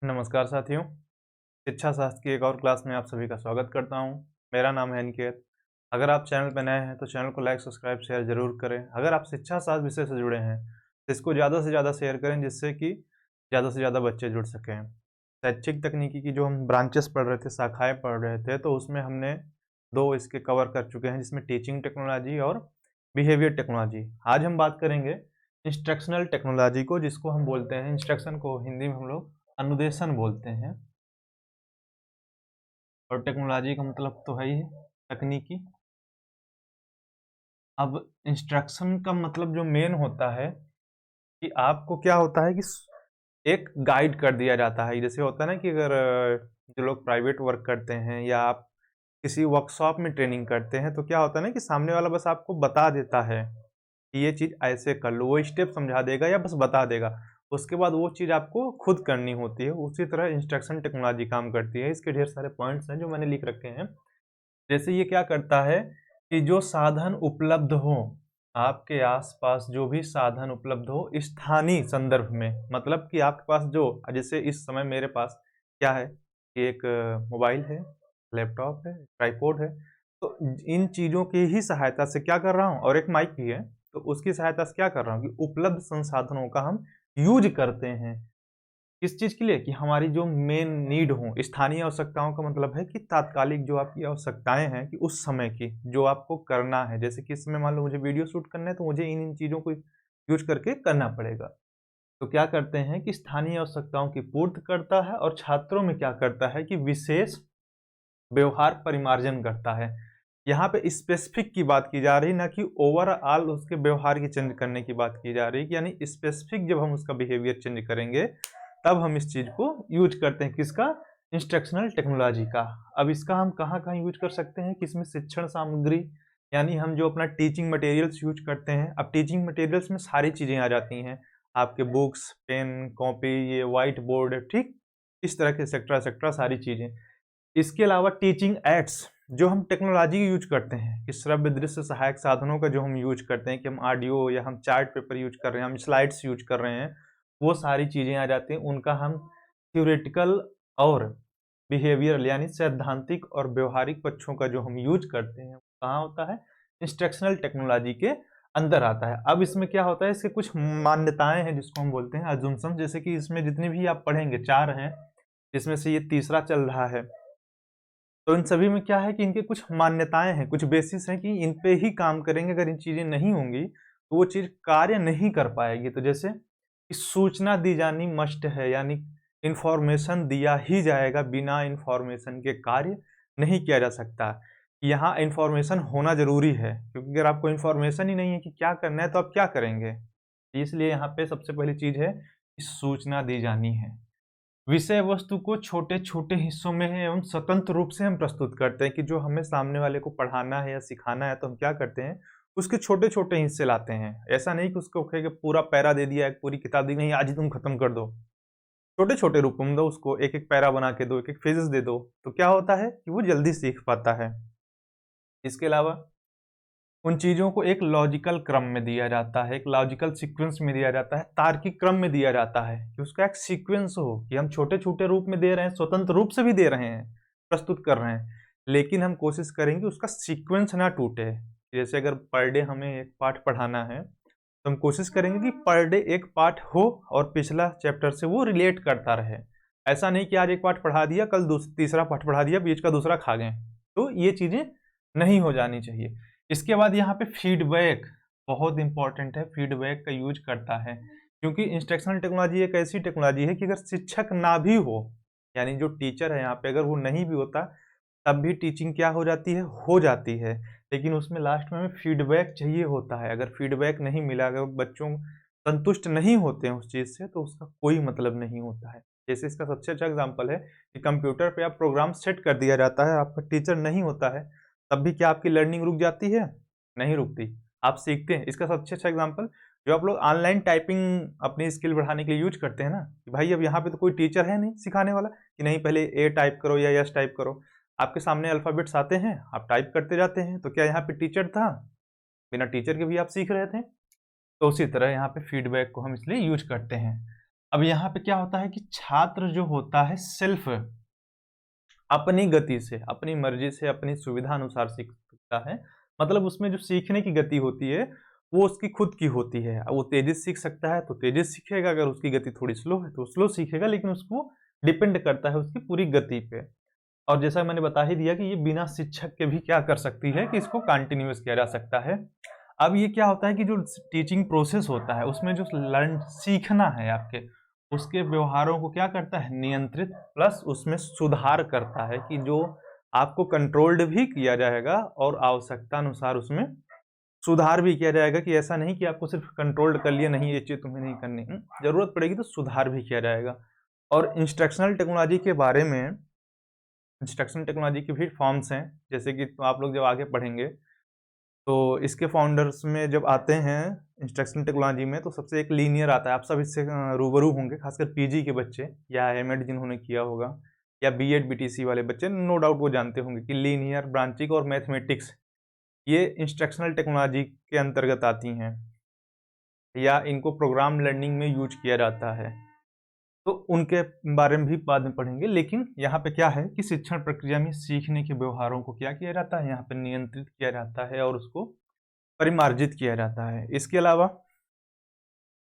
नमस्कार साथियों, शिक्षा शास्त्र की एक और क्लास में आप सभी का स्वागत करता हूं। मेरा नाम है अनिकेत। अगर आप चैनल पर नए हैं तो चैनल को लाइक, सब्सक्राइब, शेयर ज़रूर करें। अगर आप शिक्षा शास्त्र विषय से जुड़े हैं तो इसको ज़्यादा से ज़्यादा शेयर करें जिससे कि ज़्यादा से ज़्यादा बच्चे जुड़ सकें। शैक्षिक तकनीकी की जो हम ब्रांचेस पढ़ रहे थे, शाखाएँ पढ़ रहे थे, तो उसमें हमने 2 इसके कवर कर चुके हैं जिसमें टीचिंग टेक्नोलॉजी और बिहेवियर टेक्नोलॉजी। आज हम बात करेंगे इंस्ट्रक्शनल टेक्नोलॉजी को, जिसको हम बोलते हैं, इंस्ट्रक्शन को हिंदी में हम लोग अनुदेशन बोलते हैं। और टेक्नोलॉजी का मतलब तो है ही तकनीकी। अब इंस्ट्रक्शन का मतलब जो मेन होता है कि आपको क्या होता है कि एक गाइड कर दिया जाता है। जैसे होता है ना कि अगर जो लोग प्राइवेट वर्क करते हैं या आप किसी वर्कशॉप में ट्रेनिंग करते हैं तो क्या होता है ना कि सामने वाला बस आपको बता देता है कि ये चीज़ ऐसे कर लो, वो स्टेप समझा देगा या बस बता देगा। उसके बाद वो चीज़ आपको खुद करनी होती है। उसी तरह इंस्ट्रक्शन टेक्नोलॉजी काम करती है। इसके ढेर सारे पॉइंट्स हैं जो मैंने लिख रखे हैं। जैसे ये क्या करता है कि जो साधन उपलब्ध हो, आपके आस-पास जो भी साधन उपलब्ध हो स्थानीय संदर्भ में, मतलब कि आपके पास जो जैसे इस समय मेरे पास क्या है कि एक मोबाइल है, लैपटॉप है, ट्राइपॉड है, तो इन चीज़ों की ही सहायता से क्या कर रहा हूँ और एक माइक भी है, तो उसकी सहायता से क्या कर रहा हूँ कि उपलब्ध संसाधनों का हम यूज़ करते हैं। किस चीज़ के लिए? कि हमारी जो मेन नीड हो, स्थानीय आवश्यकताओं का मतलब है कि तात्कालिक जो आपकी आवश्यकताएँ हैं कि उस समय की, जो आपको करना है। जैसे कि इस समय मान लो मुझे वीडियो शूट करना है तो मुझे इन-इन चीज़ों को यूज़ करके करना पड़ेगा। तो क्या करते हैं कि स्थानीय आवश्यकताओं की पूर्ति करता है और छात्रों में क्या करता है कि विशेष व्यवहार परिमार्जन करता है। यहाँ पे स्पेसिफिक की बात की जा रही है, ना कि ओवरऑल उसके व्यवहार की चेंज करने की बात की जा रही है कि यानी स्पेसिफिक जब हम उसका बिहेवियर चेंज करेंगे, तब हम इस चीज़ को यूज़ करते हैं। किसका? इंस्ट्रक्शनल टेक्नोलॉजी का। अब इसका हम कहाँ-कहाँ यूज़ कर सकते हैं कि इसमें शिक्षण सामग्री, यानी हम जो अपना टीचिंग मटेरियल्स यूज़ करते हैं। अब टीचिंग मटेरियल्स में सारी चीज़ें आ जाती हैं। आपके बुक्स, पेन, कॉपी, ये व्हाइट बोर्ड, ठीक? इस तरह के एक्सेट्रा एक्सेट्रा सारी चीज़ें। इसके अलावा टीचिंग एड्स, जो हम टेक्नोलॉजी यूज करते हैं कि श्रव्य दृश्य सहायक साधनों का जो हम यूज करते हैं कि हम ऑडियो या हम चार्ट पेपर यूज कर रहे हैं, हम स्लाइड्स यूज कर रहे हैं, वो सारी चीज़ें आ जाती हैं। उनका हम थ्योरेटिकल और बिहेवियरल यानी सैद्धांतिक और व्यवहारिक पक्षों का जो हम यूज करते हैं, कहाँ होता है? इंस्ट्रक्शनल टेक्नोलॉजी के अंदर आता है। अब इसमें क्या होता है, इसके कुछ मान्यताएं हैं जिसको हम बोलते हैं अजम्पशन। जैसे कि इसमें जितने भी आप पढ़ेंगे 4 हैं, जिसमें से ये तीसरा चल रहा है। तो इन सभी में क्या है कि इनके कुछ मान्यताएँ हैं, कुछ बेसिस हैं कि इन पे ही काम करेंगे। अगर इन चीज़ें नहीं होंगी, तो वो चीज़ कार्य नहीं कर पाएगी। तो जैसे कि सूचना दी जानी मस्ट है, यानी इन्फॉर्मेशन दिया ही जाएगा, बिना इन्फॉर्मेशन के कार्य नहीं किया जा सकता। यहाँ इन्फॉर्मेशन होना ज़रूरी है, क्योंकि अगर आपको इन्फॉर्मेशन ही नहीं है कि क्या करना है, तो आप क्या करेंगे? इसलिए यहाँ पे सबसे पहली चीज़ है कि सूचना दी जानी है। विषय वस्तु को छोटे-छोटे हिस्सों में एवं स्वतंत्र रूप से हम प्रस्तुत करते हैं कि जो हमें सामने वाले को पढ़ाना है या सिखाना है, तो हम क्या करते हैं, उसके छोटे-छोटे हिस्से लाते हैं। ऐसा नहीं कि उसको कहे कि पूरा पैरा दे दिया, एक पूरी किताब दी, नहीं आज ही तुम खत्म कर दो। छोटे-छोटे रूपों में दो उसको, एक-एक पैरा बना के दो, एक-एक फेजेस दे दो, तो क्या होता है कि वो जल्दी सीख पाता है। इसके अलावा उन चीज़ों को एक लॉजिकल क्रम में दिया जाता है, एक लॉजिकल सीक्वेंस में दिया जाता है, तार्किक क्रम में दिया जाता है कि उसका एक सीक्वेंस हो कि हम छोटे-छोटे रूप में दे रहे हैं, स्वतंत्र रूप से भी दे रहे हैं, प्रस्तुत कर रहे हैं, लेकिन हम कोशिश करेंगे उसका सीक्वेंस ना टूटे। जैसे अगर पर डे हमें एक पाठ पढ़ाना है, तो हम कोशिश करेंगे कि पर डे एक पाठ हो और पिछला चैप्टर से वो रिलेट करता रहे। ऐसा नहीं कि आज एक पाठ पढ़ा दिया, कल तीसरा पाठ पढ़ा दिया, बीच का दूसरा खा गए। तो ये चीज़ें नहीं हो जानी चाहिए। इसके बाद यहाँ पे फीडबैक बहुत इंपॉर्टेंट है, फीडबैक का यूज करता है, क्योंकि इंस्ट्रक्शनल टेक्नोलॉजी एक ऐसी टेक्नोलॉजी है कि अगर शिक्षक ना भी हो, यानी जो टीचर है यहाँ पे अगर वो नहीं भी होता, तब भी टीचिंग क्या हो जाती है, लेकिन उसमें लास्ट में हमें फीडबैक चाहिए होता है। अगर फीडबैक नहीं मिला, अगर बच्चों संतुष्ट नहीं होते हैं उस चीज़ से, तो उसका कोई मतलब नहीं होता है। जैसे इसका सबसे अच्छा एग्जाम्पल है कि कंप्यूटर पे आप प्रोग्राम सेट कर दिया जाता है, आपका टीचर नहीं होता है, तब भी क्या आपकी लर्निंग रुक जाती है? नहीं रुकती, आप सीखते हैं। इसका सबसे अच्छा एग्जांपल जो आप लोग ऑनलाइन टाइपिंग अपनी स्किल बढ़ाने के लिए यूज़ करते हैं ना, कि भाई अब यहाँ पे तो कोई टीचर है नहीं सिखाने वाला कि नहीं पहले ए टाइप करो या यस टाइप करो। आपके सामने अल्फ़ाबेट्स आते हैं, आप टाइप करते जाते हैं, तो क्या यहाँ पे टीचर था? बिना टीचर के भी आप सीख रहे थे। तो उसी तरह यहाँ पे फीडबैक को हम इसलिए यूज़ करते हैं। अब यहाँ पे क्या होता है कि छात्र जो होता है सेल्फ अपनी गति से, अपनी मर्जी से, अपनी सुविधा अनुसार सीख सकता है। मतलब उसमें जो सीखने की गति होती है वो उसकी खुद की होती है। वो तेजी से सीख सकता है तो तेजी से सीखेगा, अगर उसकी गति थोड़ी स्लो है तो स्लो सीखेगा, लेकिन उसको डिपेंड करता है उसकी पूरी गति पे। और जैसा मैंने बता ही दिया कि ये बिना शिक्षक के भी क्या कर सकती है कि इसको कंटिन्यूअस किया जा सकता है। अब ये क्या होता है कि जो टीचिंग प्रोसेस होता है उसमें जो लर्न सीखना है आपके, उसके व्यवहारों को क्या करता है, नियंत्रित प्लस उसमें सुधार करता है कि जो आपको कंट्रोल्ड भी किया जाएगा और आवश्यकता अनुसार उसमें सुधार भी किया जाएगा, कि ऐसा नहीं कि आपको सिर्फ कंट्रोल्ड कर लिया, नहीं ये चीज़ तुम्हें नहीं करनी, जरूरत पड़ेगी तो सुधार भी किया जाएगा। और इंस्ट्रक्शनल टेक्नोलॉजी के बारे में, इंस्ट्रक्शन टेक्नोलॉजी के भी फॉर्म्स हैं, जैसे कि तो आप लोग जब आगे पढ़ेंगे तो इसके फाउंडर्स में जब आते हैं इंस्ट्रक्शन टेक्नोलॉजी में, तो सबसे एक लीनियर आता है। आप सब इससे रूबरू होंगे, खासकर पीजी के बच्चे या एमएड जिन्होंने किया होगा या बीएड बीटीसी वाले बच्चे, नो डाउट वो जानते होंगे कि लीनियर, ब्रांचिंग और मैथमेटिक्स ये इंस्ट्रक्शनल टेक्नोलॉजी के अंतर्गत आती हैं या इनको प्रोग्राम लर्निंग में यूज किया जाता है। तो उनके बारे में भी बाद में पढ़ेंगे, लेकिन यहाँ पे क्या है कि शिक्षण प्रक्रिया में सीखने के व्यवहारों को क्या किया जाता है, यहाँ पे नियंत्रित किया जाता है और उसको परिमार्जित किया जाता है। इसके अलावा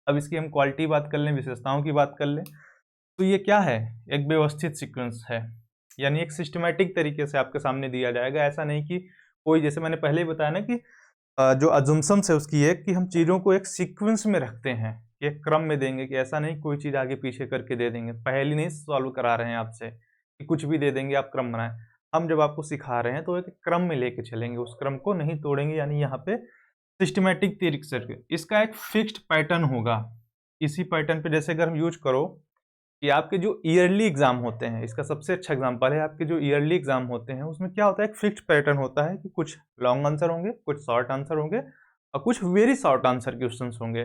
अब इसकी हम क्वालिटी बात कर लें, विशेषताओं की बात कर लें, तो ये क्या है, एक व्यवस्थित सीक्वेंस है, यानी एक सिस्टमैटिक तरीके से आपके सामने दिया जाएगा। ऐसा नहीं कि कोई, जैसे मैंने पहले ही बताया ना कि जो अजम्पशंस है उसकी एक, कि हम चीज़ों को एक सीक्वेंस में रखते हैं, एक क्रम में देंगे, कि ऐसा नहीं कोई चीज़ आगे पीछे करके दे देंगे। पहले नहीं सॉल्व करा रहे हैं आपसे कि कुछ भी दे देंगे आप क्रम बनाएं। हम जब आपको सिखा रहे हैं तो एक क्रम में लेके चलेंगे, उस क्रम को नहीं तोड़ेंगे, यानी यहाँ पे सिस्टमैटिक तरीके से इसका एक फिक्स्ड पैटर्न होगा। इसी पैटर्न पे जैसे अगर हम यूज करो कि आपके जो ईयरली एग्जाम होते हैं, इसका सबसे अच्छा एग्जांपल है, आपके जो ईयरली एग्जाम होते हैं उसमें क्या होता है, एक फिक्स्ड पैटर्न होता है कि कुछ लॉन्ग आंसर होंगे, कुछ शॉर्ट आंसर होंगे और कुछ वेरी शॉर्ट आंसर क्वेश्चंस होंगे।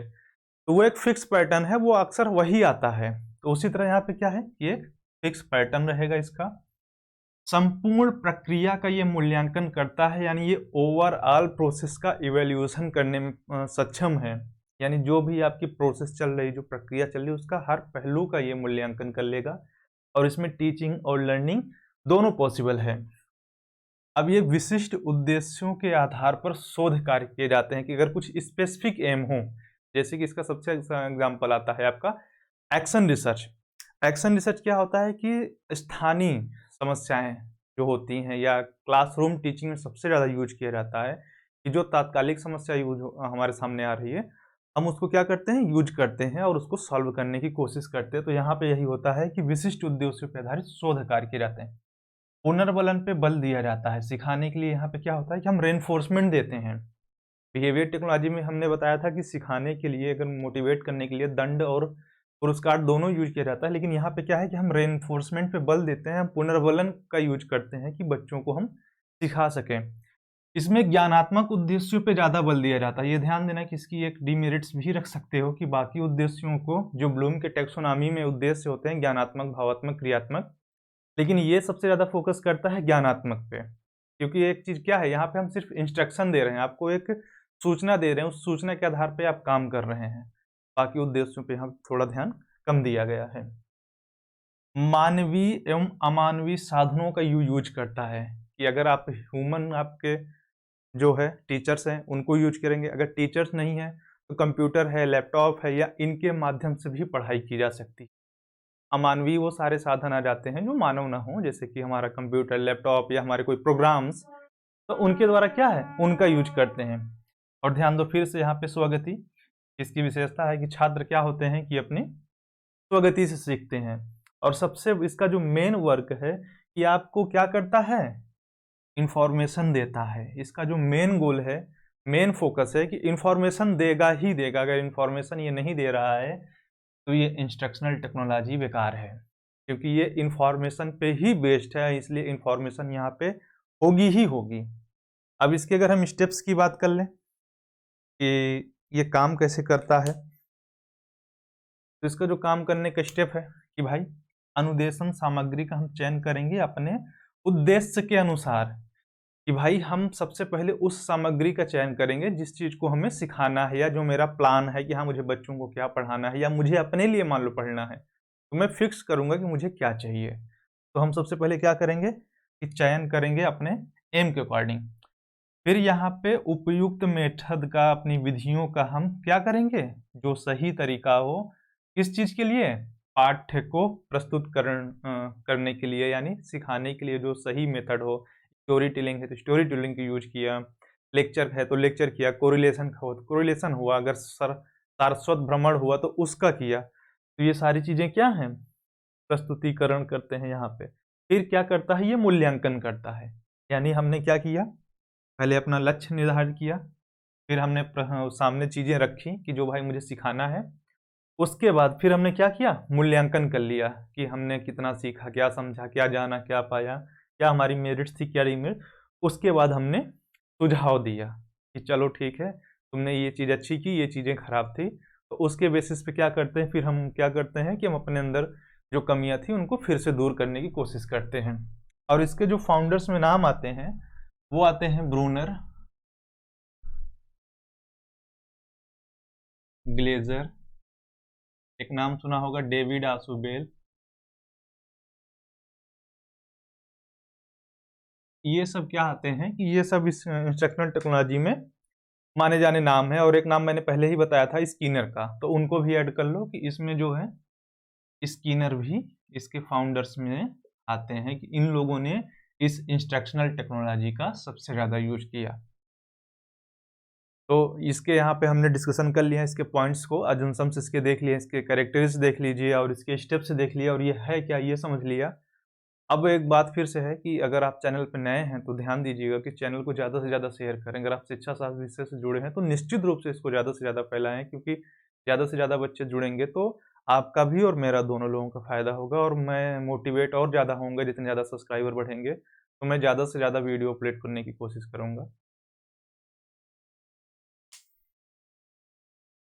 तो वो एक फिक्स पैटर्न है, वो अक्सर वही आता है। तो उसी तरह यहाँ पे क्या है कि एक फिक्स पैटर्न रहेगा इसका। संपूर्ण प्रक्रिया का ये मूल्यांकन करता है, यानी ये ओवरऑल प्रोसेस का इवेल्यूएशन करने में सक्षम है। यानी जो भी आपकी प्रोसेस चल रही, जो प्रक्रिया चल रही है, उसका हर पहलू का ये मूल्यांकन कर लेगा और इसमें टीचिंग और लर्निंग दोनों पॉसिबल है। अब ये विशिष्ट उद्देश्यों के आधार पर शोध कार्य किए जाते हैं कि अगर कुछ स्पेसिफिक एम हो, जैसे कि इसका सबसे एग्जाम्पल आता है आपका एक्शन रिसर्च। एक्शन रिसर्च क्या होता है कि स्थानीय समस्याएं जो होती हैं या क्लासरूम टीचिंग में सबसे ज़्यादा यूज किया जाता है, कि जो तात्कालिक समस्या यूज हमारे सामने आ रही है, हम उसको क्या करते हैं, यूज करते हैं और उसको सॉल्व करने की कोशिश करते हैं। तो यहाँ पे यही होता है कि विशिष्ट उद्देश्यों पर आधारित शोध कार्य किए जाते हैं। पुनर्बलन पे बल दिया जाता है सिखाने के लिए। यहाँ पे क्या होता है कि हम रेनफोर्समेंट देते हैं। बिहेवियर टेक्नोलॉजी में हमने बताया था कि सिखाने के लिए, अगर मोटिवेट करने के लिए दंड और पुरस्कार दोनों यूज किया जाता है, लेकिन यहाँ पे क्या है कि हम रेनफोर्समेंट पे बल देते हैं, हम पुनर्बलन का यूज करते हैं कि बच्चों को हम सिखा सकें। इसमें ज्ञानात्मक उद्देश्यों पे ज़्यादा बल दिया जाता है। ये ध्यान देना कि इसकी एक डिमेरिट्स भी रख सकते हो कि बाकी उद्देश्यों को, जो ब्लूम के टेक्सोनॉमी में उद्देश्य होते हैं ज्ञानात्मक, भावात्मक, क्रियात्मक, लेकिन ये सबसे ज़्यादा फोकस करता है ज्ञानात्मक पे। क्योंकि एक चीज़ क्या है, यहाँ पे हम सिर्फ इंस्ट्रक्शन दे रहे हैं, आपको एक सूचना दे रहे हैं, उस सूचना के आधार पे आप काम कर रहे हैं। बाकी उद्देश्यों पे हम थोड़ा ध्यान कम दिया गया है। मानवीय एवं अमानवीय साधनों का यूज करता है, कि अगर आप ह्यूमन, आपके जो है टीचर्स हैं उनको यूज करेंगे, अगर टीचर्स नहीं है तो कंप्यूटर है, लैपटॉप है, या इनके माध्यम से भी पढ़ाई की जा सकती है। अमानवीय वो सारे साधन आ जाते हैं जो मानव ना हो, जैसे कि हमारा कंप्यूटर, लैपटॉप या हमारे कोई प्रोग्राम्स, तो उनके द्वारा क्या है, उनका यूज करते हैं। और ध्यान दो फिर से यहाँ पे स्वगति, इसकी विशेषता है कि छात्र क्या होते हैं कि अपनी स्वगति से सीखते हैं। और सबसे इसका जो मेन वर्क है कि आपको क्या करता है, इंफॉर्मेशन देता है। इसका जो मेन गोल है, मेन फोकस है कि इंफॉर्मेशन देगा ही देगा। अगर इंफॉर्मेशन ये नहीं दे रहा है तो ये इंस्ट्रक्शनल टेक्नोलॉजी बेकार है, क्योंकि ये इंफॉर्मेशन पे ही बेस्ड है, इसलिए इंफॉर्मेशन यहाँ पे होगी ही होगी। अब इसके अगर हम स्टेप्स की बात कर लें कि ये काम कैसे करता है, तो इसका जो काम करने का स्टेप है कि भाई अनुदेशन सामग्री का हम चयन करेंगे अपने उद्देश्य के अनुसार। कि भाई हम सबसे पहले उस सामग्री का चयन करेंगे जिस चीज़ को हमें सिखाना है, या जो मेरा प्लान है कि हाँ मुझे बच्चों को क्या पढ़ाना है, या मुझे अपने लिए मान लो पढ़ना है, तो मैं फिक्स करूँगा कि मुझे क्या चाहिए। तो हम सबसे पहले क्या करेंगे कि चयन करेंगे अपने एम के अकॉर्डिंग। फिर यहाँ पे उपयुक्त मेथड का, अपनी विधियों का हम क्या करेंगे, जो सही तरीका हो किस चीज़ के लिए, पाठ्य को प्रस्तुत करने के लिए, यानी सिखाने के लिए जो सही मेथड हो। स्टोरी टेलिंग है तो स्टोरी टेलिंग का यूज किया, लेक्चर है तो लेक्चर किया, कोरिलेशन हो तो कोरिलेशन हुआ, अगर सारस्वत भ्रमण हुआ तो उसका किया। तो ये सारी चीज़ें क्या हैं, प्रस्तुतिकरण करते हैं यहाँ पे। फिर क्या करता है, ये मूल्यांकन करता है। यानी हमने क्या किया, पहले अपना लक्ष्य निर्धारित किया, फिर हमने सामने चीज़ें रखी कि जो भाई मुझे सिखाना है। उसके बाद फिर हमने क्या किया, मूल्यांकन कर लिया कि हमने कितना सीखा, क्या समझा, क्या जाना, क्या पाया, क्या हमारी मेरिट्स थी, क्या डिमेरिट। उसके बाद हमने सुझाव दिया कि चलो ठीक है, तुमने ये चीज़ अच्छी की, ये चीज़ें खराब थी। तो उसके बेसिस पे क्या करते हैं, फिर हम क्या करते हैं कि हम अपने अंदर जो कमियां थी उनको फिर से दूर करने की कोशिश करते हैं। और इसके जो फाउंडर्स में नाम आते हैं वो आते हैं ब्रूनर, ग्लेजर, एक नाम सुना होगा डेविड आसुबेल। ये सब क्या आते हैं कि ये सब इस इंस्ट्रक्शनल टेक्नोलॉजी में माने जाने नाम है। और एक नाम मैंने पहले ही बताया था स्किनर का, तो उनको भी ऐड कर लो कि इसमें जो है स्किनर भी इसके फाउंडर्स में आते हैं कि इन लोगों ने इस इंस्ट्रक्शनल टेक्नोलॉजी का सबसे ज़्यादा यूज किया। तो इसके यहाँ पे हमने डिस्कशन कर लिया इसके पॉइंट्स को, अजम्पशंस इसके देख लिए, इसके कैरेक्टरिस्टिक्स देख लीजिए और इसके स्टेप्स देख लिया, और ये है क्या ये समझ लिया। अब एक बात फिर से है कि अगर आप चैनल पर नए हैं तो ध्यान दीजिएगा कि चैनल को ज़्यादा से ज़्यादा शेयर करें। अगर आप शिक्षा शास्त्र विषय से जुड़े हैं तो निश्चित रूप से इसको ज़्यादा से ज़्यादा फैलाएं, क्योंकि ज़्यादा से ज़्यादा बच्चे जुड़ेंगे तो आपका भी और मेरा दोनों लोगों का फ़ायदा होगा, और मैं मोटिवेट और ज़्यादा होऊंगा। जितने ज़्यादा सब्सक्राइबर बढ़ेंगे तो मैं ज़्यादा से ज़्यादा वीडियो अपलोड करने की कोशिश करूँगा।